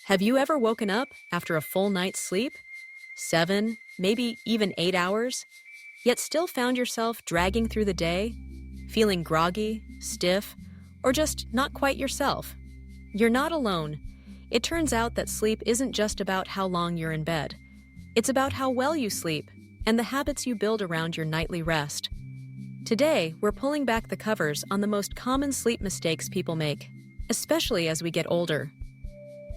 Have you ever woken up after a full night's sleep? 7, maybe even 8 hours? Yet still found yourself dragging through the day, feeling groggy, stiff, or just not quite yourself? You're not alone. It turns out that sleep isn't just about how long you're in bed. It's about how well you sleep and the habits you build around your nightly rest. Today, we're pulling back the covers on the most common sleep mistakes people make, especially as we get older.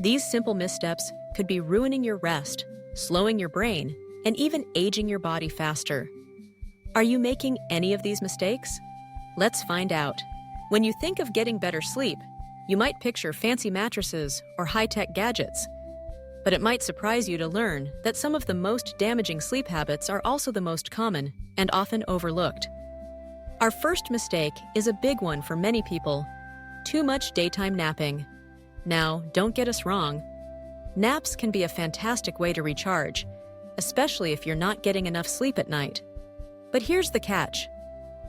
These simple missteps could be ruining your rest, slowing your brain, and even aging your body faster. Are you making any of these mistakes? Let's find out. When you think of getting better sleep, you might picture fancy mattresses or high-tech gadgets. But it might surprise you to learn that some of the most damaging sleep habits are also the most common and often overlooked. Our first mistake is a big one for many people: too much daytime napping. Now, don't get us wrong. Naps can be a fantastic way to recharge, especially if you're not getting enough sleep at night. But here's the catch.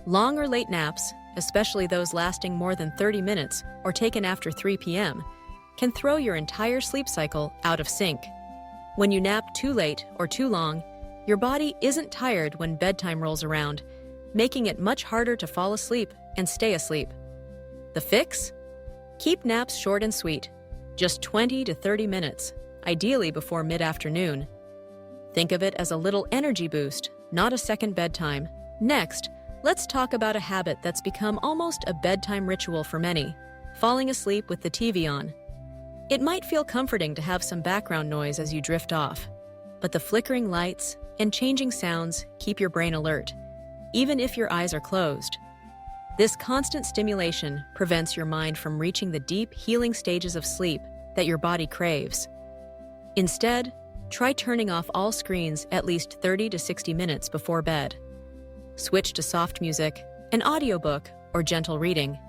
Long or late naps, especially those lasting more than 30 minutes or taken after 3 p.m., can throw your entire sleep cycle out of sync. When you nap too late or too long, your body isn't tired when bedtime rolls around, making it much harder to fall asleep and stay asleep. The fix? Keep naps short and sweet, just 20 to 30 minutes, ideally before mid-afternoon. Think of it as a little energy boost, not a second bedtime. Next, let's talk about a habit that's become almost a bedtime ritual for many: falling asleep with the TV on. It might feel comforting to have some background noise as you drift off, but the flickering lights and changing sounds keep your brain alert, even if your eyes are closed. This constant stimulation prevents your mind from reaching the deep, healing stages of sleep that your body craves. Instead, try turning off all screens at least 30 to 60 minutes before bed. Switch to soft music, an audiobook, or gentle reading.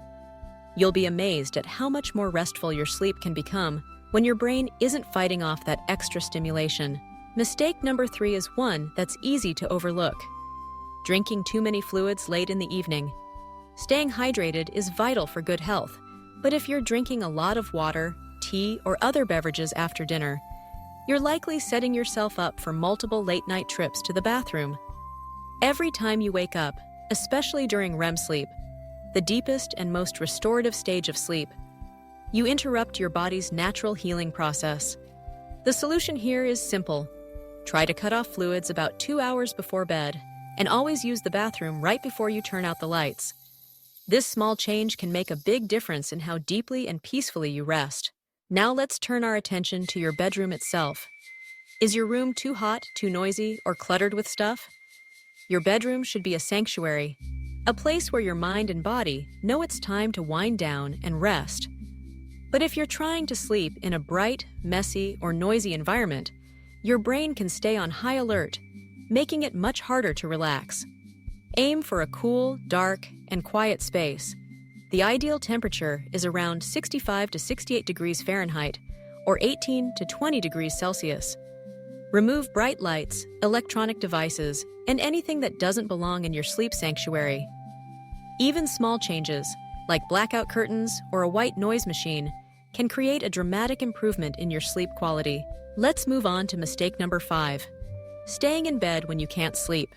You'll be amazed at how much more restful your sleep can become when your brain isn't fighting off that extra stimulation. Mistake number 3 is one that's easy to overlook: drinking too many fluids late in the evening. Staying hydrated is vital for good health, but if you're drinking a lot of water, tea, or other beverages after dinner, you're likely setting yourself up for multiple late-night trips to the bathroom. Every time you wake up, especially during REM sleep, the deepest and most restorative stage of sleep, you interrupt your body's natural healing process. The solution here is simple. Try to cut off fluids about 2 hours before bed, and always use the bathroom right before you turn out the lights. This small change can make a big difference in how deeply and peacefully you rest. Now let's turn our attention to your bedroom itself. Is your room too hot, too noisy, or cluttered with stuff? Your bedroom should be a sanctuary, a place where your mind and body know it's time to wind down and rest. But if you're trying to sleep in a bright, messy, or noisy environment, your brain can stay on high alert, making it much harder to relax. Aim for a cool, dark, and quiet space. The ideal temperature is around 65 to 68 degrees Fahrenheit, or 18 to 20 degrees Celsius. Remove bright lights, electronic devices, and anything that doesn't belong in your sleep sanctuary. Even small changes, like blackout curtains or a white noise machine, can create a dramatic improvement in your sleep quality. Let's move on to mistake number 5: staying in bed when you can't sleep.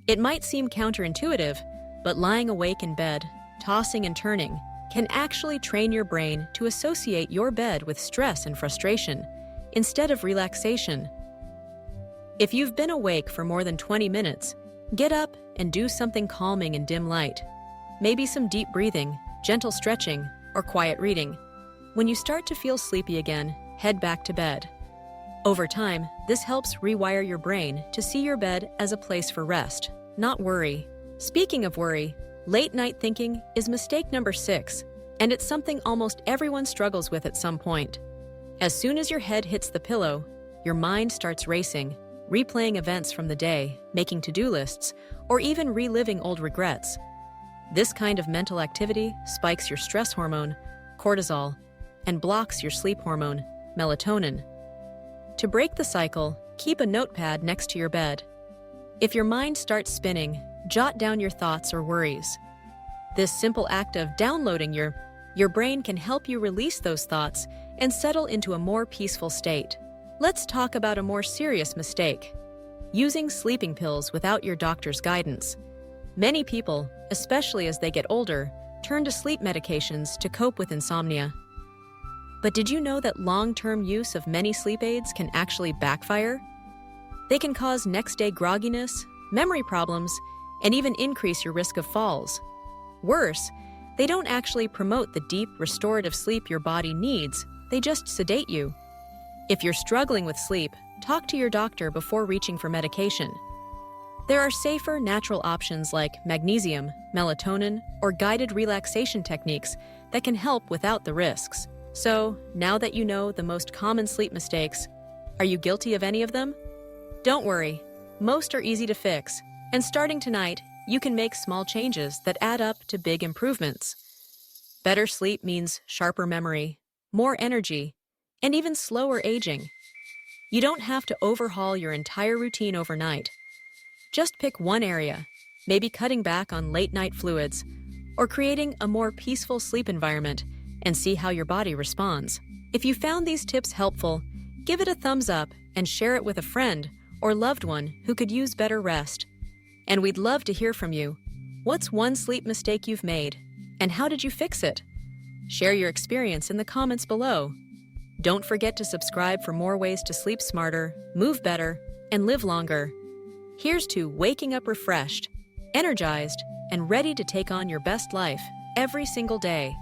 It might seem counterintuitive, but lying awake in bed, tossing and turning, can actually train your brain to associate your bed with stress and frustration, instead of relaxation. If you've been awake for more than 20 minutes, get up and do something calming in dim light. Maybe some deep breathing, gentle stretching, or quiet reading. When you start to feel sleepy again, head back to bed. Over time, this helps rewire your brain to see your bed as a place for rest, not worry. Speaking of worry, late night thinking is mistake number 6, and it's something almost everyone struggles with at some point. As soon as your head hits the pillow, your mind starts racing, replaying events from the day, making to-do lists, or even reliving old regrets. This kind of mental activity spikes your stress hormone, cortisol, and blocks your sleep hormone, melatonin. To break the cycle, keep a notepad next to your bed. If your mind starts spinning, jot down your thoughts or worries. This simple act of downloading your brain can help you release those thoughts and settle into a more peaceful state. Let's talk about a more serious mistake: using sleeping pills without your doctor's guidance. Many people, especially as they get older, turn to sleep medications to cope with insomnia. But did you know that long-term use of many sleep aids can actually backfire? They can cause next-day grogginess, memory problems, and even increase your risk of falls. Worse, they don't actually promote the deep, restorative sleep your body needs, they just sedate you. If you're struggling with sleep, talk to your doctor before reaching for medication. There are safer, natural options like magnesium, melatonin, or guided relaxation techniques that can help without the risks. So, now that you know the most common sleep mistakes, are you guilty of any of them? Don't worry, most are easy to fix, and starting tonight, you can make small changes that add up to big improvements. Better sleep means sharper memory, more energy, and even slower aging. You don't have to overhaul your entire routine overnight. Just pick one area, maybe cutting back on late-night fluids, or creating a more peaceful sleep environment, and see how your body responds. If you found these tips helpful, give it a thumbs up and share it with a friend or loved one who could use better rest. And we'd love to hear from you. What's one sleep mistake you've made, and how did you fix it? Share your experience in the comments below. Don't forget to subscribe for more ways to sleep smarter, move better, and live longer. Here's to waking up refreshed, energized, and ready to take on your best life every single day.